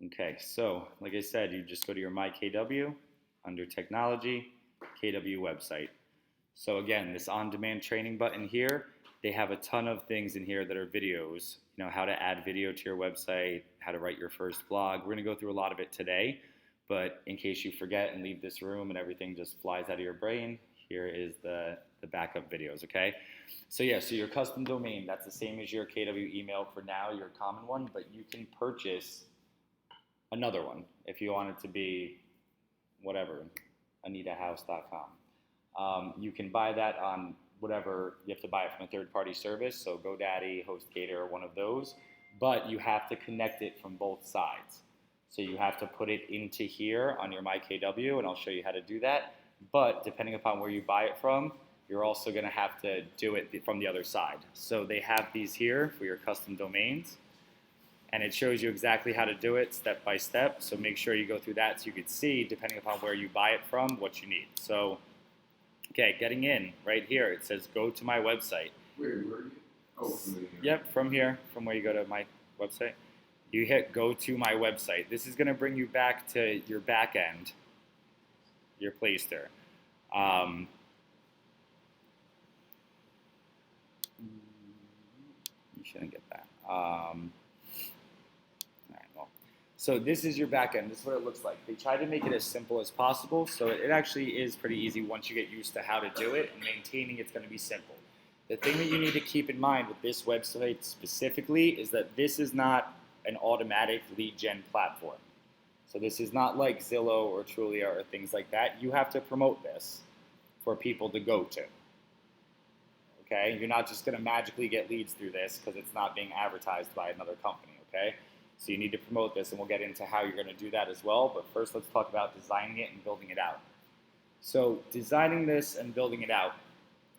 Okay, so like I said, you just go to your My KW under Technology, KW website. So again, this on-demand training button here, they have a ton of things in here that are videos, how to add video to your website, how to write your first blog. We're going to go through a lot of it today, but in case you forget and leave this room and everything just flies out of your brain, here is the backup videos, okay? So yeah, so your custom domain, that's the same as your KW email for now, your common one, but you can purchase another one if you want it to be whatever, anitahouse.com. You can buy that on whatever, you have to buy it from a third-party service, so GoDaddy, HostGator, or one of those, but you have to connect it from both sides. So you have to put it into here on your MyKW, and I'll show you how to do that. But depending upon where you buy it from, you're also going to have to do it from the other side. So they have these here for your custom domains, and it shows you exactly how to do it step by step. So make sure you go through that so you can see, depending upon where you buy it from, what you need. So, okay, getting in right here, it says go to my website. Where are you? Oh, from here. Yep, from here, from where you go to my website. You hit go to my website. This is going to bring you back to your back end, your Play Store. You shouldn't get that. All right, well, so this is your back end. This is what it looks like. They try to make it as simple as possible, so it actually is pretty easy once you get used to how to do it, and maintaining it's going to be simple. The thing that you need to keep in mind with this website specifically is that this is not an automatic lead gen platform. So this is not like Zillow or Trulia or things like that. You have to promote this for people to go to. Okay, you're not just going to magically get leads through this because it's not being advertised by another company. Okay, so you need to promote this, and we'll get into how you're going to do that as well. But first, let's talk about designing it and building it out. So designing this and building it out.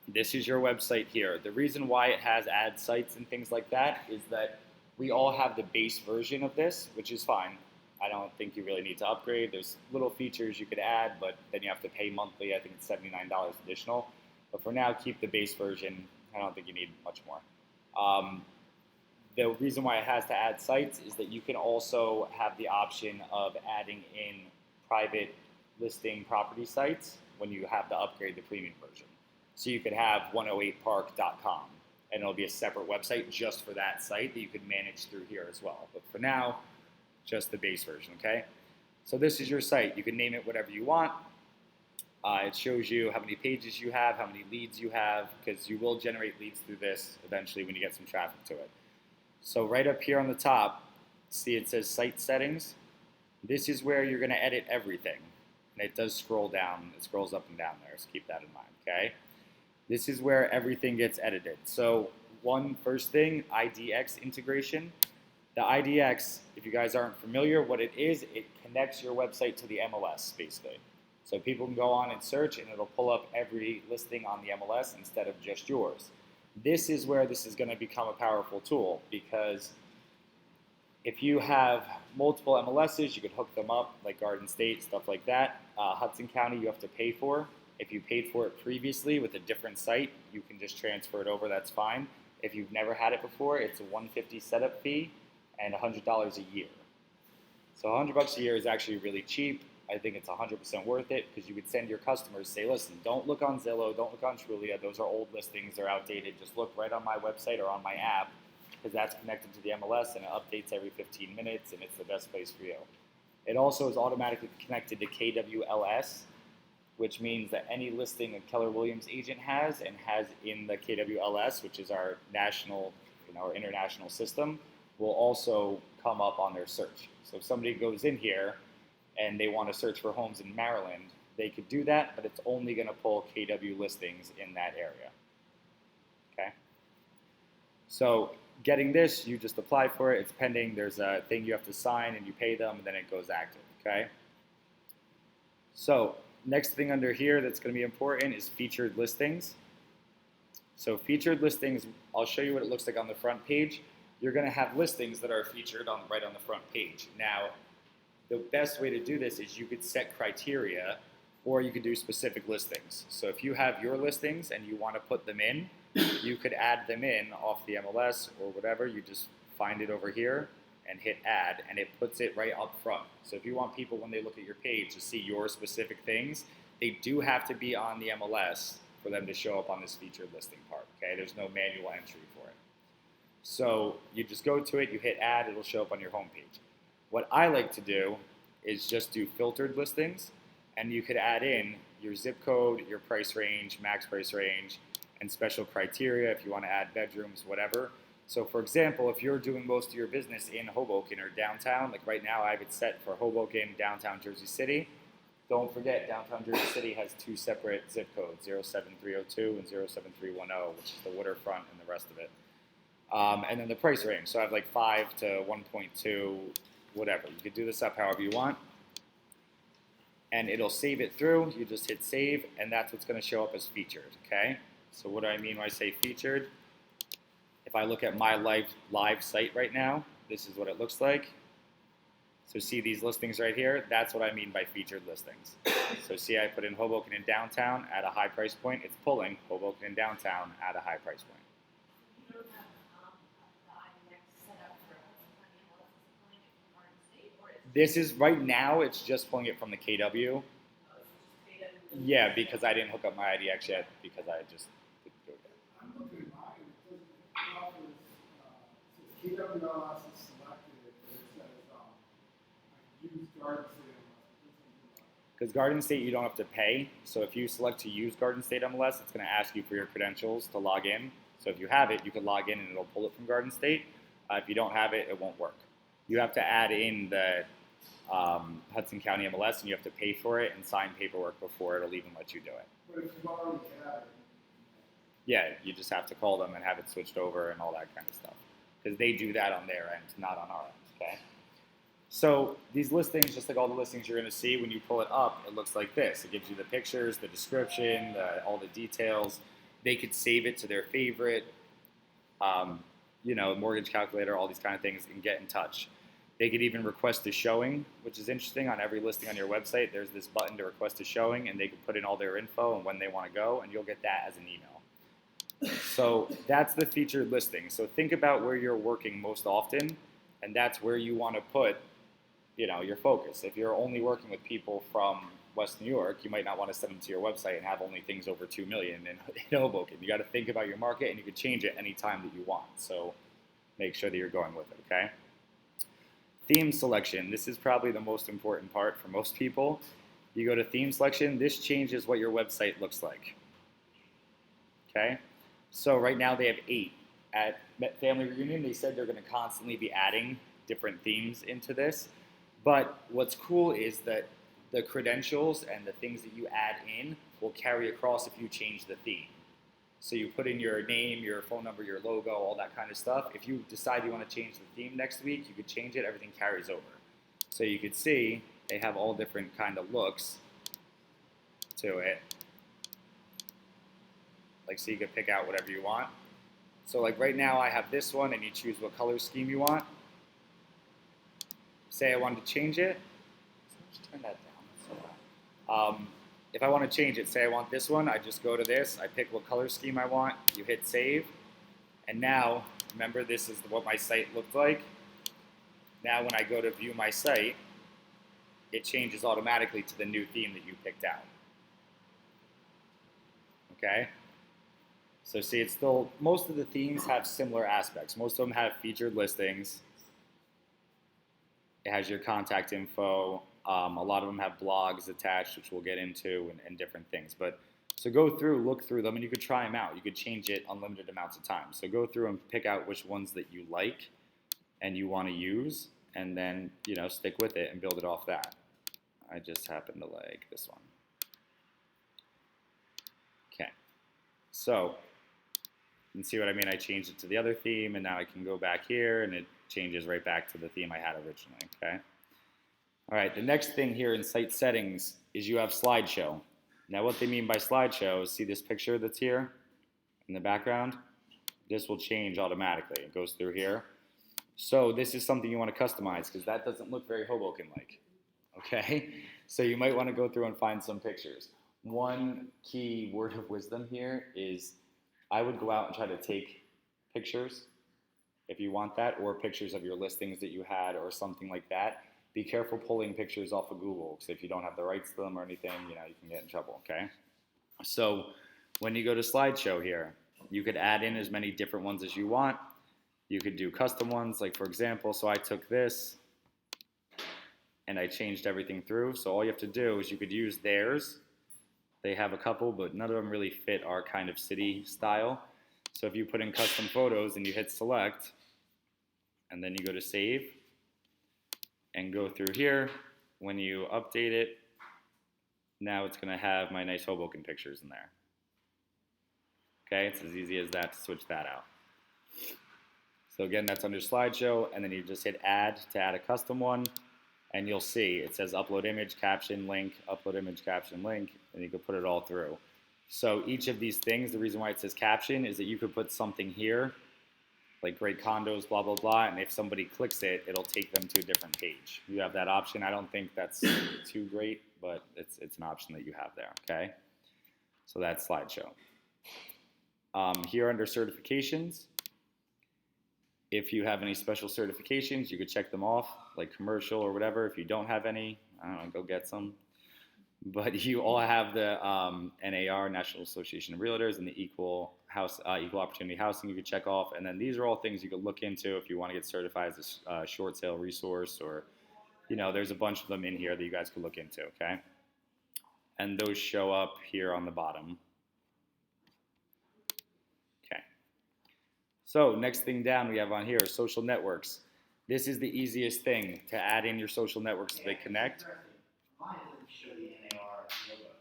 This is your website here. The reason why it has ad sites and things like that is that we all have the base version of this, which is fine. I don't think you really need to upgrade. There's little features you could add, but then you have to pay monthly. I think it's $79 additional. But for now, keep the base version. I don't think you need much more. The reason why it has to add sites is that you can also have the option of adding in private listing property sites when you have to upgrade the premium version. So you could have 108park.com, and it'll be a separate website just for that site that you could manage through here as well. But for now, just the base version, okay? So this is your site. You can name it whatever you want. It shows you how many pages you have, how many leads you have, because you will generate leads through this eventually when you get some traffic to it. So right up here on the top, see it says Site Settings. This is where you're going to edit everything. And it does scroll down. It scrolls up and down there, so keep that in mind, okay? This is where everything gets edited. So first thing, Idx Integration. The Idx, if you guys aren't familiar, what it is, it connects your website to the MLS, basically. So people can go on and search, and it'll pull up every listing on the MLS instead of just yours. This is where this is going to become a powerful tool, because if you have multiple MLSs, you could hook them up, like Garden State, stuff like that. Hudson County, you have to pay for. If you paid for it previously with a different site, you can just transfer it over, that's fine. If you've never had it before, it's a $150 setup fee and $100 a year. So $100 a year is actually really cheap. I think it's 100% worth it, because you could send your customers, say, listen, don't look on Zillow, don't look on Trulia, those are old listings, they're outdated, just look right on my website or on my app, because that's connected to the MLS and it updates every 15 minutes, and it's the best place for you. It also is automatically connected to KWLS, which means that any listing a Keller Williams agent has and has in the KWLS, which is our national, our international system, will also come up on their search. So if somebody goes in here and they want to search for homes in Maryland, they could do that, but it's only going to pull KW listings in that area. Okay? So getting this, you just apply for it. It's pending. There's a thing you have to sign, and you pay them, and then it goes active. Okay? So next thing under here that's going to be important is featured listings. So featured listings, I'll show you what it looks like on the front page. You're going to have listings that are featured right on the front page. Now, the best way to do this is you could set criteria, or you could do specific listings. So if you have your listings and you want to put them in, you could add them in off the MLS or whatever. You just find it over here and hit add, and it puts it right up front. So if you want people, when they look at your page, to see your specific things, they do have to be on the MLS for them to show up on this featured listing part, okay? There's no manual entry for it. So you just go to it, you hit add, it'll show up on your homepage. What I like to do is just do filtered listings, and you could add in your zip code, your price range, max price range, and special criteria if you want to add bedrooms, whatever. So for example, if you're doing most of your business in Hoboken or downtown, like right now I have it set for Hoboken, downtown Jersey City. Don't forget, downtown Jersey City has 2 separate zip codes, 07302 and 07310, which is the waterfront and the rest of it. And then the price range. So I have like 5 to 1.2, whatever. You could do this up however you want. And it'll save it through. You just hit save, and that's what's going to show up as featured, okay? So what do I mean when I say featured? If I look at my live site right now, this is what it looks like. So see these listings right here? That's what I mean by featured listings. So see, I put in Hoboken and downtown at a high price point. It's pulling Hoboken and downtown at a high price point. You don't have the Idx set up for Testimonials, is it pulling it from Garden State, or is it This is, right now, it's just pulling it from the KW. just KW? Yeah, because I didn't hook up my IDX yet, because I just didn't do it yet. I'm looking at mine, it offers, it says KWLS is selected, but it says, I use Garden State MLS. Because Garden State, you don't have to pay. So if you select to use Garden State MLS, it's going to ask you for your credentials to log in. So if you have it, you can log in and it'll pull it from Garden State. If you don't have it, it won't work. You have to add in the Hudson County MLS, and you have to pay for it and sign paperwork before it'll even let you do it. But if you already have it, Yeah, you just have to call them and have it switched over and all that kind of stuff. Because they do that on their end, not on our end, okay? So these listings, just like all the listings you're going to see, when you pull it up, it looks like this. It gives you the pictures, the description, all the details. They could save it to their favorite, mortgage calculator, all these kind of things, and get in touch. They could even request a showing, which is interesting. On every listing on your website, there's this button to request a showing, and they can put in all their info and when they want to go, and you'll get that as an email. So that's the featured listing. So think about where you're working most often, and that's where you want to put, your focus. If you're only working with people from West New York, you might not want to send them to your website and have only things over 2 million in Hoboken. You got to think about your market, and you can change it anytime that you want. So make sure that you're going with it, okay? Theme selection. This is probably the most important part for most people. You go to theme selection. This changes what your website looks like, okay? So right now they have 8. At Family Reunion, they said they're going to constantly be adding different themes into this. But what's cool is that the credentials and the things that you add in will carry across if you change the theme. So you put in your name, your phone number, your logo, all that kind of stuff. If you decide you want to change the theme next week, you could change it. Everything carries over. So you could see they have all different kind of looks to it. Like, so you could pick out whatever you want. So like right now I have this one, and you choose what color scheme you want. Say I wanted to change it. Just turn that down. So, if I want to change it, say I want this one, I just go to this, I pick what color scheme I want, you hit save, and now, remember this is what my site looked like. Now when I go to view my site, it changes automatically to the new theme that you picked out. Okay? So see, it's still, most of the themes have similar aspects. Most of them have featured listings. It has your contact info. A lot of them have blogs attached, which we'll get into, and different things. But so go through, look through them, and you could try them out. You could change it unlimited amounts of times. So go through and pick out which ones that you like and you want to use, and then stick with it and build it off that. I just happen to like this one. Okay, so you can see what I mean. I changed it to the other theme, and now I can go back here, and it changes right back to the theme I had originally. Okay. All right, the next thing here in site settings is you have Slideshow. Now what they mean by Slideshow is, see this picture that's here in the background? This will change automatically. It goes through here. So this is something you want to customize, because that doesn't look very Hoboken-like, okay? So you might want to go through and find some pictures. One key word of wisdom here is I would go out and try to take pictures if you want that, or pictures of your listings that you had or something like that. Be careful pulling pictures off of Google, because if you don't have the rights to them or anything, you can get in trouble, okay? So when you go to Slideshow here, you could add in as many different ones as you want. You could do custom ones, like for example, so I took this and I changed everything through. So all you have to do is you could use theirs. They have a couple, but none of them really fit our kind of city style. So if you put in custom photos and you hit select, and then you go to save, and go through here, when you update it, now it's going to have my nice Hoboken pictures in there. Okay, it's as easy as that to switch that out. So again, that's under Slideshow, and then you just hit add to add a custom one, and you'll see it says upload image, caption, link, upload image, caption, link, and you can put it all through. So each of these things, the reason why it says caption is that you could put something here, like great condos, blah, blah, blah, and if somebody clicks it, it'll take them to a different page. You have that option. I don't think that's too great, but it's an option that you have there, okay? So that's Slideshow. Here under certifications, if you have any special certifications, you could check them off, like commercial or whatever. If you don't have any, I don't know, go get some. But you all have the NAR, National Association of Realtors, and the Equal Opportunity Housing you could check off. And then these are all things you could look into if you want to get certified as a short sale resource, or, there's a bunch of them in here that you guys could look into, okay? And those show up here on the bottom. Okay. So next thing down we have on here is social networks. This is the easiest thing to add in your social networks so they connect. Mine doesn't show the NAR logo.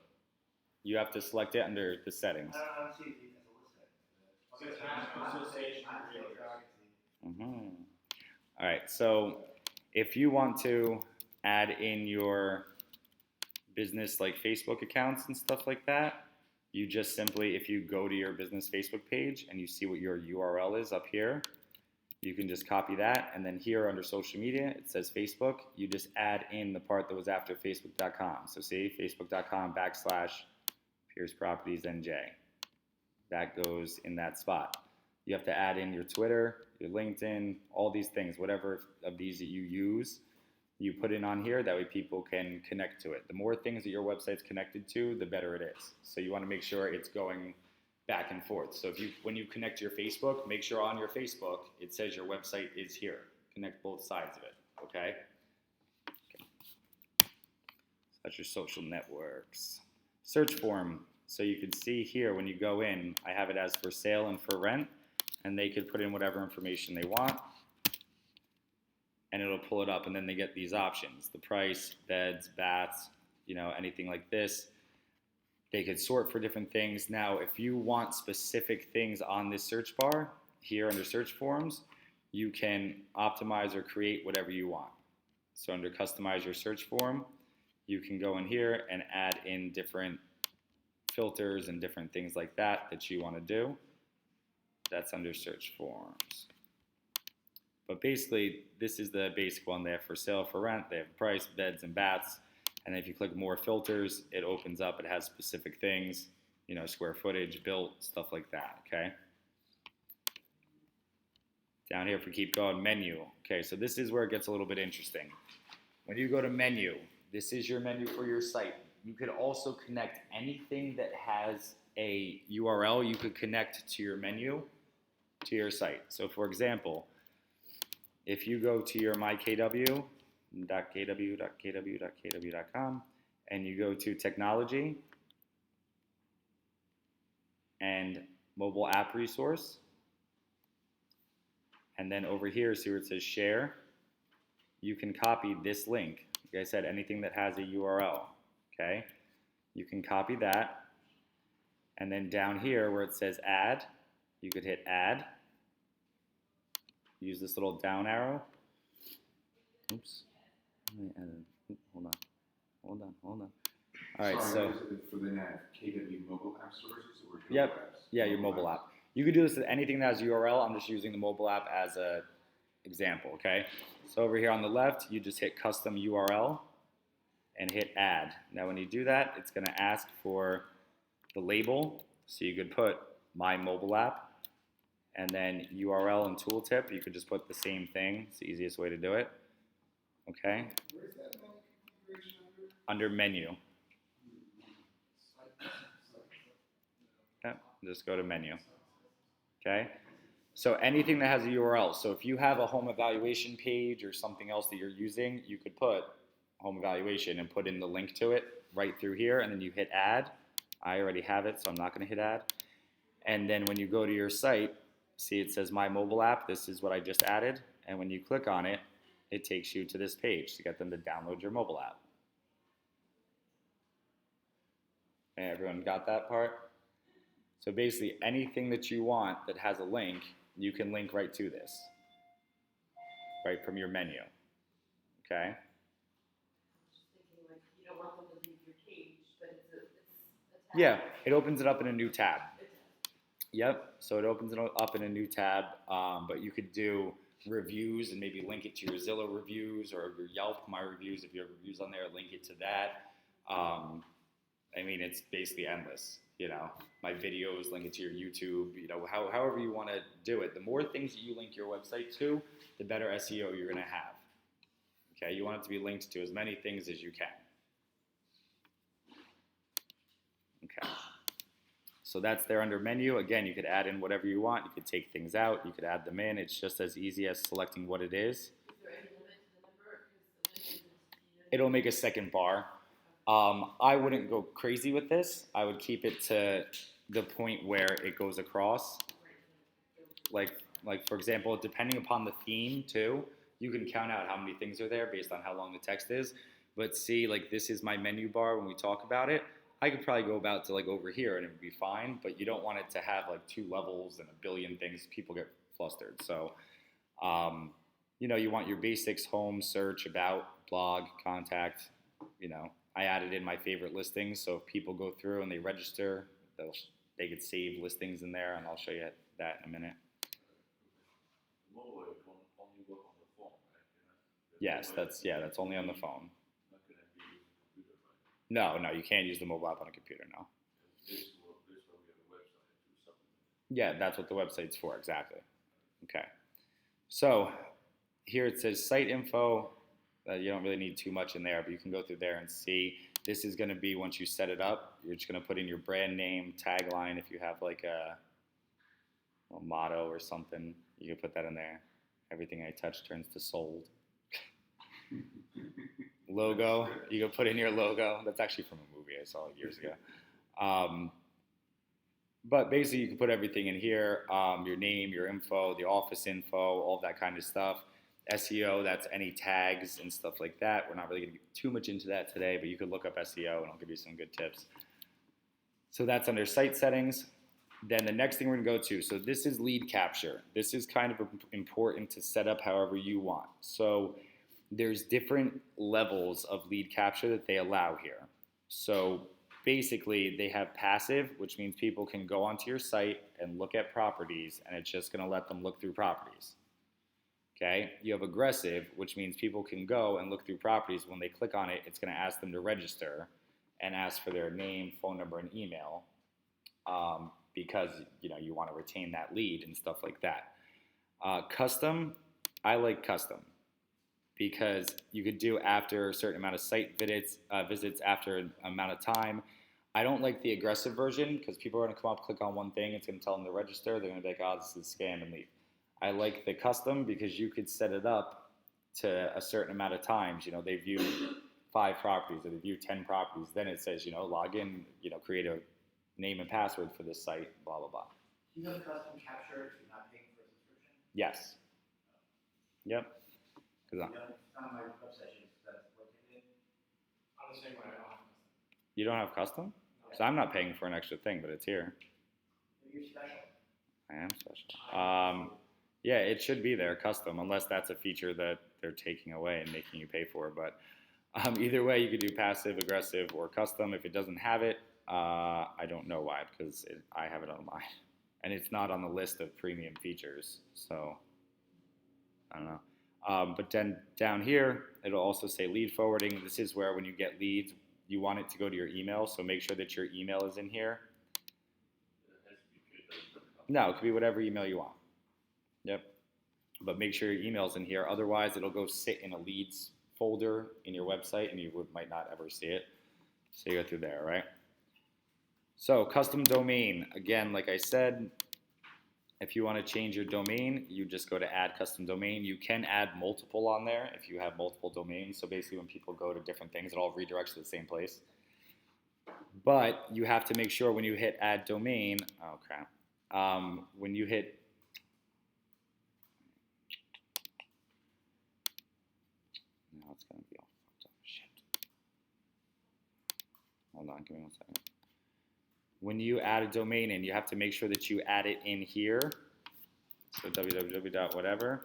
You have to select it under the settings. I don't see it as a list. It says National Association of Realtors. Mm-hmm. All right, so if you want to add in your business like Facebook accounts and stuff like that, you just simply, if you go to your business Facebook page and you see what your URL is up here, you can just copy that, and then here under social media, it says Facebook. You just add in the part that was after facebook.com. So see, facebook.com/Pierce Properties NJ. That goes in that spot. You have to add in your Twitter, your LinkedIn, all these things, whatever of these that you use, you put in on here. That way people can connect to it. The more things that your website's connected to, the better it is. So you want to make sure it's going back and forth. So when you connect to your Facebook, make sure on your Facebook it says your website is here. Connect both sides of it, okay? So that's your social networks. Search form. So you can see here when you go in, I have it as for sale and for rent, and they could put in whatever information they want, and it'll pull it up, and then they get these options: the price, beds, baths, anything like this. They could sort for different things. Now, if you want specific things on this search bar, here under search forms, you can optimize or create whatever you want. So under customize your search form, you can go in here and add in different filters and different things like that you want to do. That's under search forms. But basically, this is the basic one. They have for sale, for rent, they have price, beds, and baths. And then if you click more filters, it opens up. It has specific things, square footage, built, stuff like that, okay? Down here, if we keep going, menu. Okay, so this is where it gets a little bit interesting. When you go to menu, this is your menu for your site. You could also connect anything that has a URL. You could connect to your menu, to your site. So for example, if you go to your mykw.kw.kw.kw.com and you go to technology and mobile app resource, and then over here, see where it says share, you can copy this link. Like I said, anything that has a URL, okay? You can copy that, and then down here where it says add, you could hit add. Use this little down arrow. Oops. Hold on. All right, Sorry, so for the net, KW mobile app sources or yep, apps? yeah, your mobile app. You could do this with anything that has URL. I'm just using the mobile app as an example, okay? So over here on the left, you just hit custom URL and hit add. Now when you do that, it's going to ask for the label. So you could put my mobile app and then URL and tooltip. You could just put the same thing. It's the easiest way to do it. Okay. Where's that menu configuration Under menu. Okay. Just go to menu. Okay. So anything that has a URL. So if you have a home evaluation page or something else that you're using, you could put home evaluation and put in the link to it right through here, and then you hit add. I already have it, so I'm not going to hit add. And then when you go to your site, see it says my mobile app. This is what I just added. And when you click on it, it takes you to this page to get them to download your mobile app. Okay, everyone got that part? So basically anything that you want that has a link, you can link right to this, right from your menu. Okay? Just thinking like, you don't want them to leave your page, but it's a tab. Yeah, it opens it up in a new tab. It does. Yep, so it opens it up in a new tab, but you could do reviews and maybe link it to your Zillow reviews or your Yelp, my reviews. If you have reviews on there, link it to that. I mean, it's basically endless. You know, my videos, link it to your YouTube, you know, however you want to do it. The more things that you link your website to, the better SEO you're going to have. Okay, you want it to be linked to as many things as you can. Okay, so that's there under menu. Again, you could add in whatever you want. You could take things out. You could add them in. It's just as easy as selecting what it is. Is there any limit to the number? Because the link isn't, It'll make a second bar. I wouldn't go crazy with this. I would keep it to the point where it goes across. Like for example, depending upon the theme too, you can count out how many things are there based on how long the text is. But see, like this is my menu bar when we talk about it. I could probably go about to like over here and it would be fine, but you don't want it to have like 2 levels and a billion things. People get flustered. So, you know, you want your basics: home, search, about, blog, contact, you know. I added in my favorite listings, so if people go through and they register, they could save listings in there, and I'll show you that in a minute. Mobile can only work on the phone, right? Yes, that's only on the phone. Not gonna be used on the computer, right? No, you can't use the mobile app on a computer, no. This is why we have a website to supplement. Yeah, that's what the website's for, exactly. Okay. So here it says site info. You don't really need too much in there, but you can go through there and see. This is going to be, once you set it up, you're just going to put in your brand name, tagline. If you have like a motto or something, you can put that in there. Everything I touch turns to sold. Logo, you can put in your logo. That's actually from a movie I saw like years ago. But basically, you can put everything in here, your name, your info, the office info, all that kind of stuff. SEO, that's any tags and stuff like that. We're not really going to get too much into that today, but you could look up SEO and I'll give you some good tips. So that's under site settings. Then the next thing we're going to go to, so this is lead capture. This is kind of important to set up however you want. So there's different levels of lead capture that they allow here. So basically they have passive, which means people can go onto your site and look at properties, and it's just going to let them look through properties. Okay, you have aggressive, which means people can go and look through properties. When they click on it, it's going to ask them to register and ask for their name, phone number, and email, because you want to retain that lead and stuff like that. Custom, I like custom because you could do after a certain amount of site visits after an amount of time. I don't like the aggressive version because people are going to come up, click on one thing, it's going to tell them to register. They're going to be like, oh, this is a scam, and leave. I like the custom because you could set it up to a certain amount of times. They view 5 properties or they view 10 properties. Then it says, log in, create a name and password for this site, blah, blah, blah. Do you have custom capture if you're not paying for a subscription? Yes. Yep. You don't, it's not on my website, that's located. I'm the same way, I don't have custom. You don't have custom? So I'm not paying for an extra thing, but it's here. You're special. I am special. Yeah, it should be there, custom, unless that's a feature that they're taking away and making you pay for. But either way, you could do passive, aggressive, or custom. If it doesn't have it, I don't know why, because I have it on mine. And it's not on the list of premium features, so I don't know. But then down here, it'll also say lead forwarding. This is where when you get leads, you want it to go to your email, so make sure that your email is in here. No, it could be whatever email you want. Yep. But make sure your email's in here. Otherwise, it'll go sit in a leads folder in your website, and you might not ever see it. So you go through there, right? So custom domain. Again, like I said, if you want to change your domain, you just go to add custom domain. You can add multiple on there if you have multiple domains. So basically when people go to different things, it all redirects to the same place. But you have to make sure when you hit add domain, oh crap, when you hit, now it's going to be all fucked up, shit. Hold on, give me 1 second. When you add a domain in, you have to make sure that you add it in here. So www.whatever,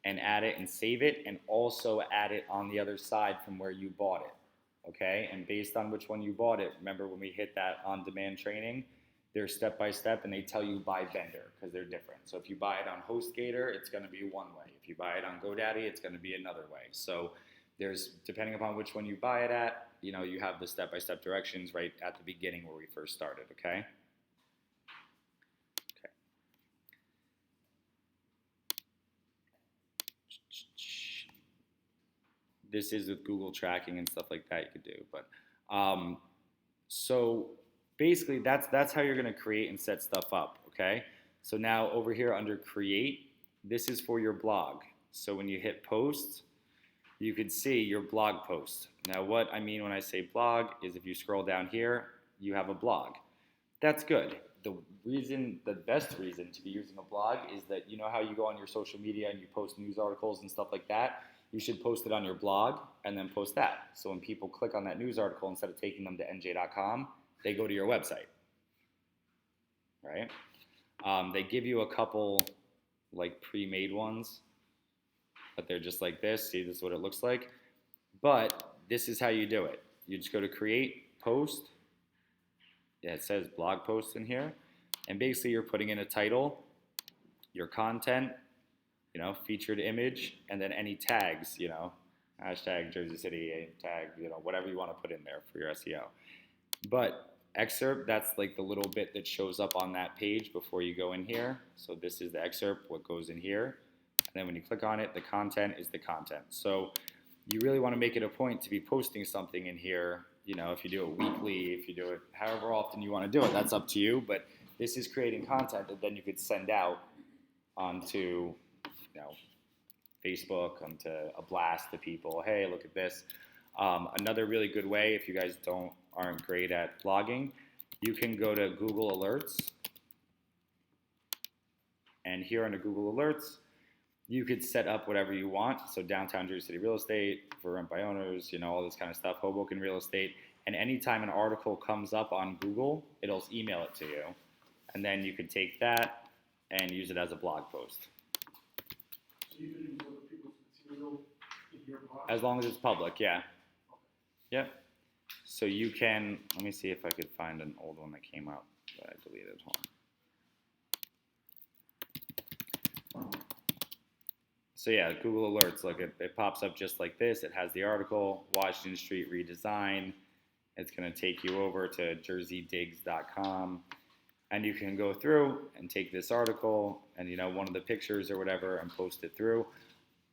and add it and save it, and also add it on the other side from where you bought it, okay? And based on which one you bought it, remember when we hit that on-demand training, they're step-by-step, and they tell you by vendor, because they're different. So if you buy it on HostGator, it's going to be one way. If you buy it on GoDaddy, it's going to be another way. So there's, depending upon which one you buy it at, you know, you have the step-by-step directions right at the beginning where we first started, okay? This is with Google tracking and stuff like that you could do. But so basically that's how you're going to create and set stuff up, okay? So now over here under create, this is for your blog. So when you hit post, you can see your blog post. Now what I mean when I say blog is if you scroll down here, you have a blog. That's good. The best reason to be using a blog is that you know how you go on your social media and you post news articles and stuff like that? You should post it on your blog and then post that. So when people click on that news article, instead of taking them to nj.com, they go to your website, right? They give you a couple like pre-made ones, but they're just like this. See, this is what it looks like. But this is how you do it. You just go to create, post. Yeah, it says blog post in here. And basically you're putting in a title, your content, you know, featured image, and then any tags, you know, hashtag Jersey City, tag, you know, whatever you want to put in there for your SEO. But excerpt, that's like the little bit that shows up on that page before you go in here. So this is the excerpt, what goes in here. And then when you click on it, the content is the content. So you really want to make it a point to be posting something in here. You know, if you do it weekly, if you do it however often you want to do it, that's up to you. But this is creating content that then you could send out onto, you know, Facebook, onto a blast to people. Hey, look at this. Another really good way, if you guys aren't great at blogging, you can go to Google Alerts. And here under Google Alerts, you could set up whatever you want. So downtown Jersey City real estate, for rent by owners, you know, all this kind of stuff, Hoboken real estate. And anytime an article comes up on Google, it'll email it to you. And then you can take that and use it as a blog post. So you can use other people's material in your blog? As long as it's public, yeah. Yep. So you can, let me see if I could find an old one that came out that I deleted. Hold on. So yeah, Google Alerts, look, it pops up just like this. It has the article, Washington Street redesign. It's going to take you over to jerseydigs.com. And you can go through and take this article and, you know, one of the pictures or whatever and post it through.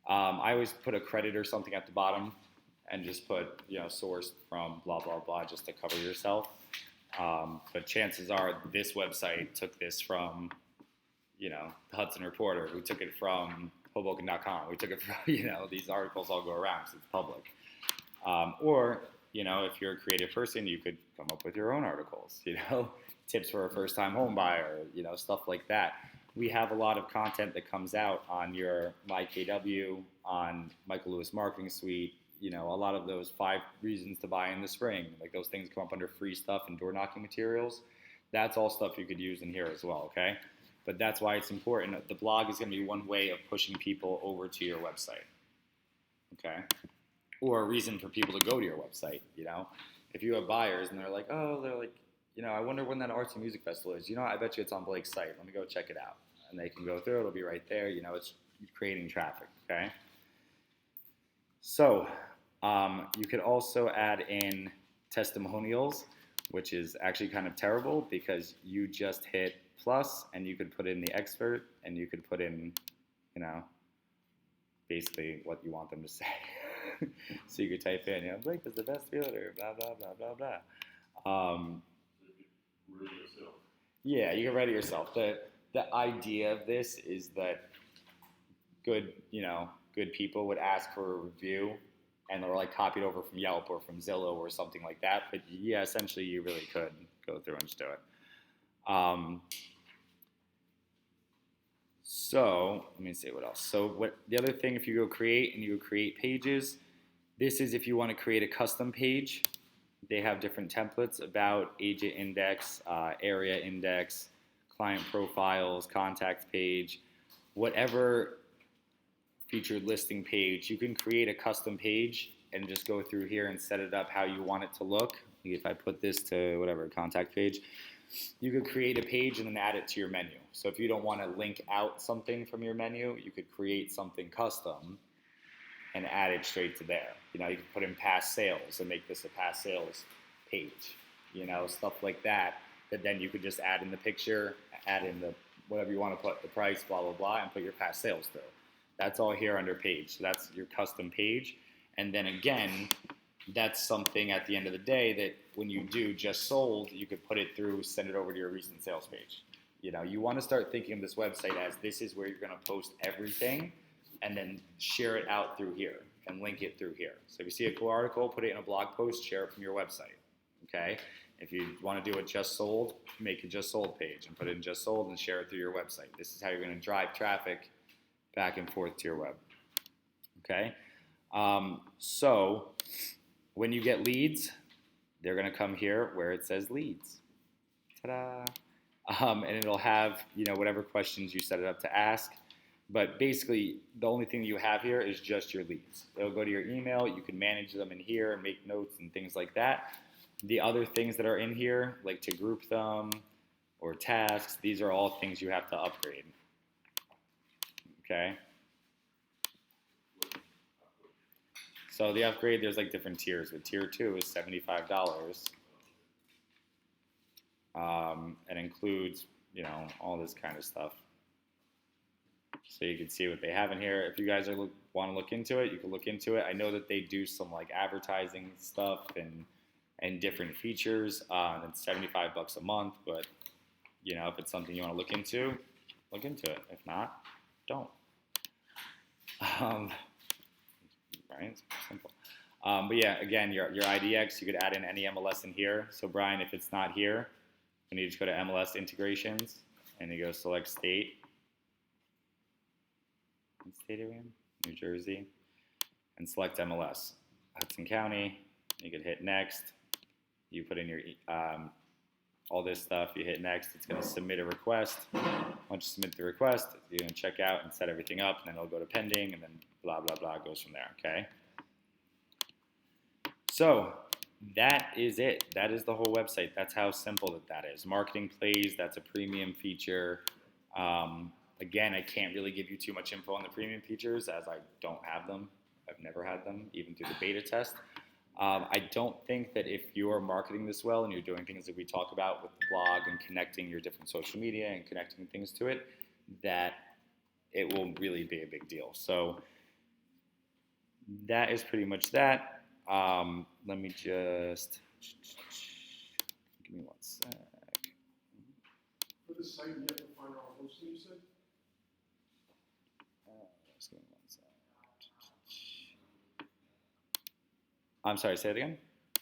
I always put a credit or something at the bottom and just put, you know, sourced from blah, blah, blah, just to cover yourself. But chances are this website took this from, you know, the Hudson Reporter. We took it from Hoboken.com. We took it from, you know, these articles all go around because it's public. Or, you know, if you're a creative person, you could come up with your own articles, you know, tips for a first-time home buyer, you know, stuff like that. We have a lot of content that comes out on your MyKW, on Michael Lewis Marketing Suite, you know, a lot of those 5 reasons to buy in the spring, like those things come up under free stuff and door knocking materials. That's all stuff you could use in here as well, okay? But that's why it's important. The blog is going to be one way of pushing people over to your website, okay? Or a reason for people to go to your website, you know? If you have buyers and they're like, you know, I wonder when that arts and music festival is. You know, I bet you it's on Blake's site. Let me go check it out. And they can go through. It'll be right there. You know, it's creating traffic, okay? So you could also add in testimonials, which is actually kind of terrible because you just hit plus, and you could put in the expert, and you could put in, basically what you want them to say. So you could type in, Blake is the best realtor, blah, blah, blah, blah, blah. Read yourself. Yeah, you can write it yourself. The idea of this is that good people would ask for a review, and they're like copied over from Yelp or from Zillow or something like that. But yeah, essentially you really could go through and just do it. So let me see what else. So the other thing, if you go create and you go create pages, this is if you want to create a custom page. They have different templates: about, agent index, area index, client profiles, contact page, whatever featured listing page. You can create a custom page and just go through here and set it up how you want it to look. If I put this to whatever contact page, you could create a page and then add it to your menu. So if you don't want to link out something from your menu, you could create something custom and add it straight to there. You could put in past sales and make this a past sales page, stuff like that, that then you could just add in the picture, add in the whatever you want to put, the price, blah, blah, blah, and put your past sales through. That's all here under page. So that's your custom page. And then again, that's something at the end of the day that when you do just sold, you could put it through, send it over to your recent sales page. You want to start thinking of this website as this is where you're going to post everything, and then share it out through here and link it through here. So if you see a cool article, put it in a blog post, share it from your website. Okay? If you want to do it just sold, make a just sold page and put it in just sold and share it through your website. This is how you're going to drive traffic back and forth to your web. Okay? So when you get leads, they're going to come here where it says leads. Ta-da! And it'll have, whatever questions you set it up to ask. But basically, the only thing you have here is just your leads. They'll go to your email. You can manage them in here and make notes and things like that. The other things that are in here, like to group them or tasks, these are all things you have to upgrade. Okay? So the upgrade, there's like different tiers. But tier 2 is $75. It includes, all this kind of stuff. So you can see what they have in here. If you guys want to look into it, you can look into it. I know that they do some like advertising stuff and different features. And it's $75 a month, but if it's something you want to look into it. If not, don't. Right? It's simple. But yeah, again, your IDX, you could add in any MLS in here. So Brian, if it's not here, then you just go to Mls Integrations and you go select state. What state are we in? New Jersey. And select MLS. Hudson County. You could hit next. You put in your all this stuff. You hit next. It's going to submit a request. Once you submit the request, you're going to check out and set everything up, and then it'll go to pending, and then blah, blah, blah goes from there, okay? So that is it. That is the whole website. That's how simple that is. Marketing plays, that's a premium feature. Again, I can't really give you too much info on the premium features as I don't have them. I've never had them, even through the beta test. I don't think that if you are marketing this well and you're doing things that we talk about with the blog and connecting your different social media and connecting things to it, that it will really be a big deal. So that is pretty much that. Let me just give me one sec. For the site, you have to find our hosting, you said? Just give me one sec. I'm sorry, say it again?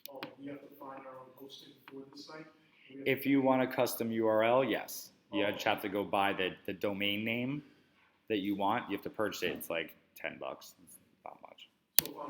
Oh, we have to find our own hosting for the site? If you want a custom URL, yes. You just have to go buy the domain name that you want. You have to purchase it. It's like $10. It's